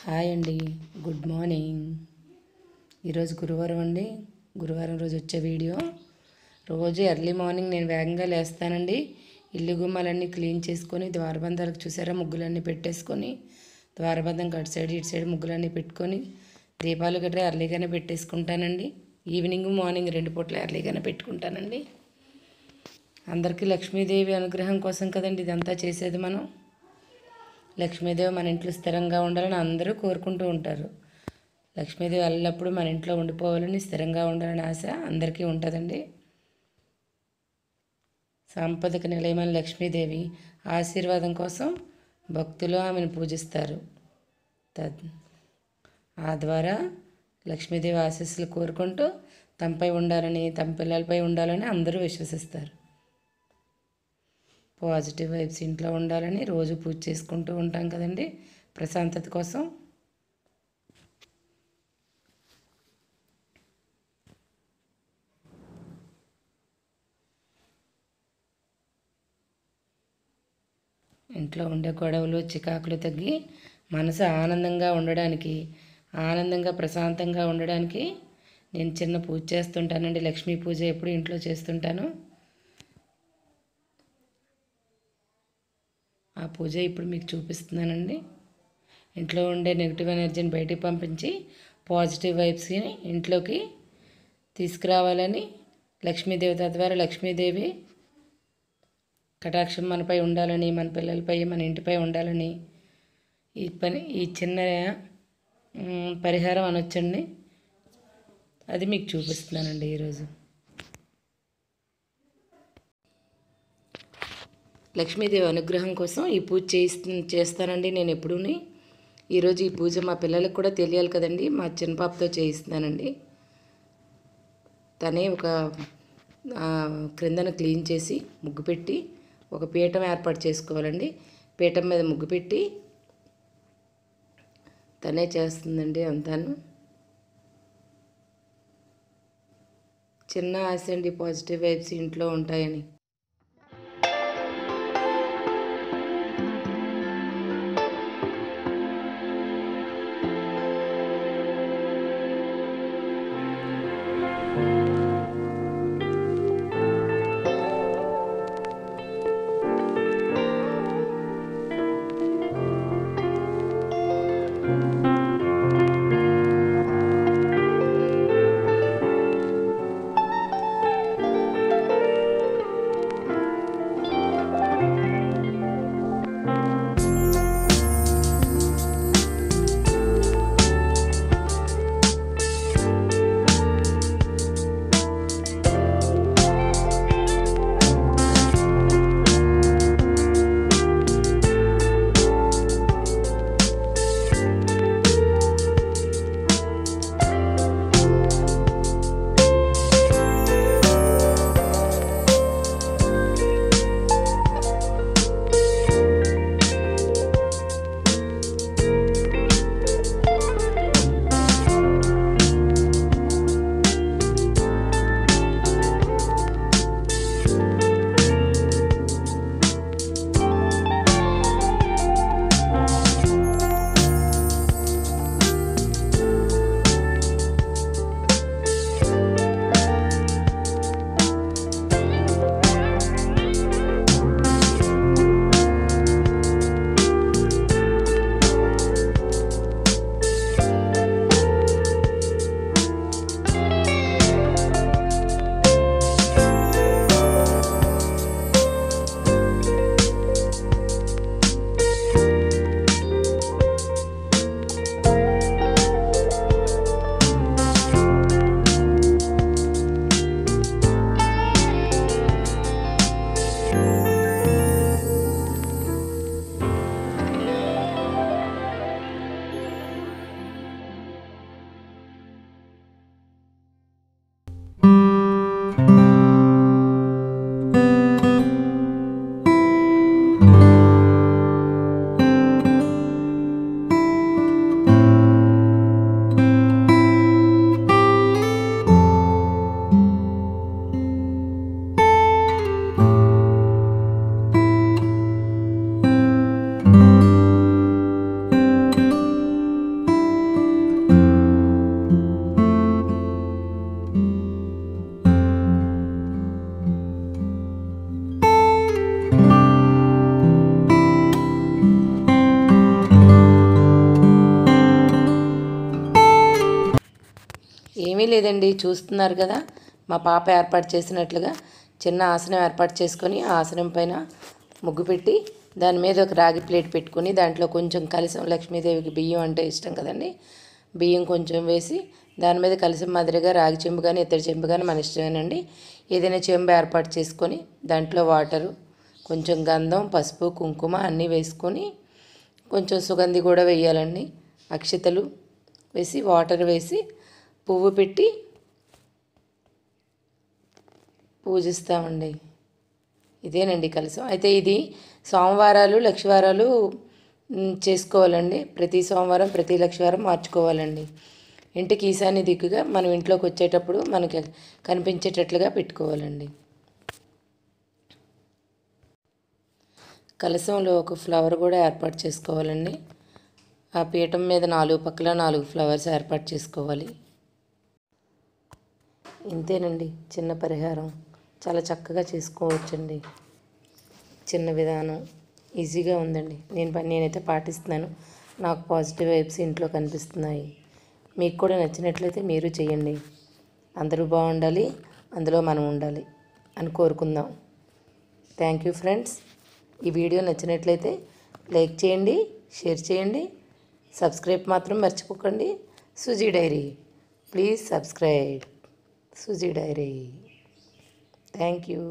Hi అండి, good morning. ఈరోజు గురువారం అండి. గురువారం రోజు వచ్చే వీడియో. రోజు ఎర్లీ మార్నింగ్ నేను వేగంగా లేస్తానండి. ఇల్లు గుమ్మాలన్నీ క్లీన్ చేసుకొని ద్వారబంధాలకు చూసారా ముగ్గులన్నీ పెట్టేసుకొని ద్వారబంధం అటు సైడ్ ఇటు సైడ్ ముగ్గులన్నీ పెట్టుకొని దీపాలు గట్రా ఎర్లీగానే పెట్టేసుకుంటానండి. ఈవినింగ్ మార్నింగ్ 2 పూట్ల ఎర్లీగానే పెట్టుకుంటానండి. అందరికీ లక్ష్మీదేవి అనుగ్రహం కోసం కదండి ఇదంతా చేసేది. మనం లక్ష్మీదేవి మన ఇంట్లో స్థిరంగా ఉండాలని అందరూ కోరుకుంటూ ఉంటారు. లక్ష్మీదేవి ఎల్లప్పుడూ మన ఇంట్లో ఉండిపోవాలని, స్థిరంగా ఉండాలని ఆశ అందరికీ ఉంటుందండి. సంపదకు నిలయమైన లక్ష్మీదేవి ఆశీర్వాదం కోసం భక్తులు ఆమెను పూజిస్తారు. ఆ ద్వారా లక్ష్మీదేవి ఆశీస్సులు కోరుకుంటూ తమపై ఉండాలని, తమ పిల్లలపై ఉండాలని అందరూ విశ్వసిస్తారు. పాజిటివ్ వైబ్స్ ఇంట్లో ఉండాలని రోజు పూజ చేసుకుంటూ ఉంటాం కదండి ప్రశాంతత కోసం. ఇంట్లో ఉండే గొడవలు చికాకులు తగ్గి మనసు ఆనందంగా ఉండడానికి, ఆనందంగా ప్రశాంతంగా ఉండడానికి నేను చిన్న పూజ చేస్తుంటానండి. లక్ష్మీ పూజ ఎప్పుడు ఇంట్లో చేస్తుంటాను. ఆ పూజ ఇప్పుడు మీకు చూపిస్తున్నానండి. ఇంట్లో ఉండే నెగిటివ్ ఎనర్జీని బయటికి పంపించి పాజిటివ్ వైబ్స్ని ఇంట్లోకి తీసుకురావాలని, లక్ష్మీదేవి తద్వారా లక్ష్మీదేవి కటాక్షం మనపై ఉండాలని, మన పిల్లలపై, మన ఇంటిపై ఉండాలని ఈ చిన్న పరిహారం అనొచ్చండి. అది మీకు చూపిస్తున్నానండి ఈరోజు. లక్ష్మీదేవి అనుగ్రహం కోసం ఈ పూజ చేస్తానండి నేను ఎప్పుడూని. ఈరోజు ఈ పూజ మా పిల్లలకు కూడా తెలియాలి కదండి. మా చిన్న పాపతో చేయిస్తున్నానండి. తనే ఒక క్రిందన క్లీన్ చేసి ముగ్గు పెట్టి ఒక పీఠం ఏర్పాటు చేసుకోవాలండి. పీఠం మీద ముగ్గు పెట్టి తనే చేస్తుందండి అంతాను. చిన్న ఆశ అండి, పాజిటివ్ వైబ్స్ ఇంట్లో ఉంటాయని. ఏమీ లేదండి, చూస్తున్నారు కదా, మా పాప ఏర్పాటు చేసినట్లుగా చిన్న ఆసనం ఏర్పాటు చేసుకొని ఆ ఆసనం పైన ముగ్గు పెట్టి దాని మీద ఒక రాగి ప్లేట్ పెట్టుకొని దాంట్లో కొంచెం కలశం, లక్ష్మీదేవికి బియ్యం అంటే ఇష్టం కదండి, బియ్యం కొంచెం వేసి దాని మీద కలశం మాదిరిగా రాగి చెంబు కానీ ఇతర చెంబు కానీ మన ఇష్టమేనండి, ఏదైనా చెంబు ఏర్పాటు చేసుకొని దాంట్లో వాటరు, కొంచెం గంధం, పసుపు, కుంకుమ అన్నీ వేసుకొని కొంచెం సుగంధి కూడా వేయాలండి, అక్షతలు వేసి వాటర్ వేసి పువ్వు పెట్టి పూజిస్తామండి. ఇదేనండి కలశం. అయితే ఇది సోమవారాలు లక్షవారాలు చేసుకోవాలండి. ప్రతి సోమవారం ప్రతి లక్షవారం మార్చుకోవాలండి. ఇంటికి ఈశాన్య దిక్కుగా మనం ఇంట్లోకి వచ్చేటప్పుడు మనకి కనిపించేటట్లుగా పెట్టుకోవాలండి. కలశంలో ఒక ఫ్లవర్ కూడా ఏర్పాటు చేసుకోవాలండి. ఆ పీఠం మీద 4 పక్కల 4 ఫ్లవర్స్ ఏర్పాటు చేసుకోవాలి. ఇంతేనండి చిన్న పరిహారం, చాలా చక్కగా చేసుకోవచ్చండి. చిన్న విధానం ఈజీగా ఉందండి. నేనైతే పాటిస్తున్నాను. నాకు పాజిటివ్ వైబ్స్ ఇంట్లో కనిపిస్తున్నాయి. మీకు కూడా నచ్చినట్లయితే మీరు చేయండి. అందరూ బాగుండాలి, అందులో మనం ఉండాలి అని కోరుకుందాం. Thank you friends. ఈ వీడియో నచ్చినట్లయితే లైక్ చేయండి, షేర్ చేయండి, సబ్స్క్రైబ్ మాత్రం మర్చిపోకండి. Suji diary, please subscribe Suji diary. Thank you.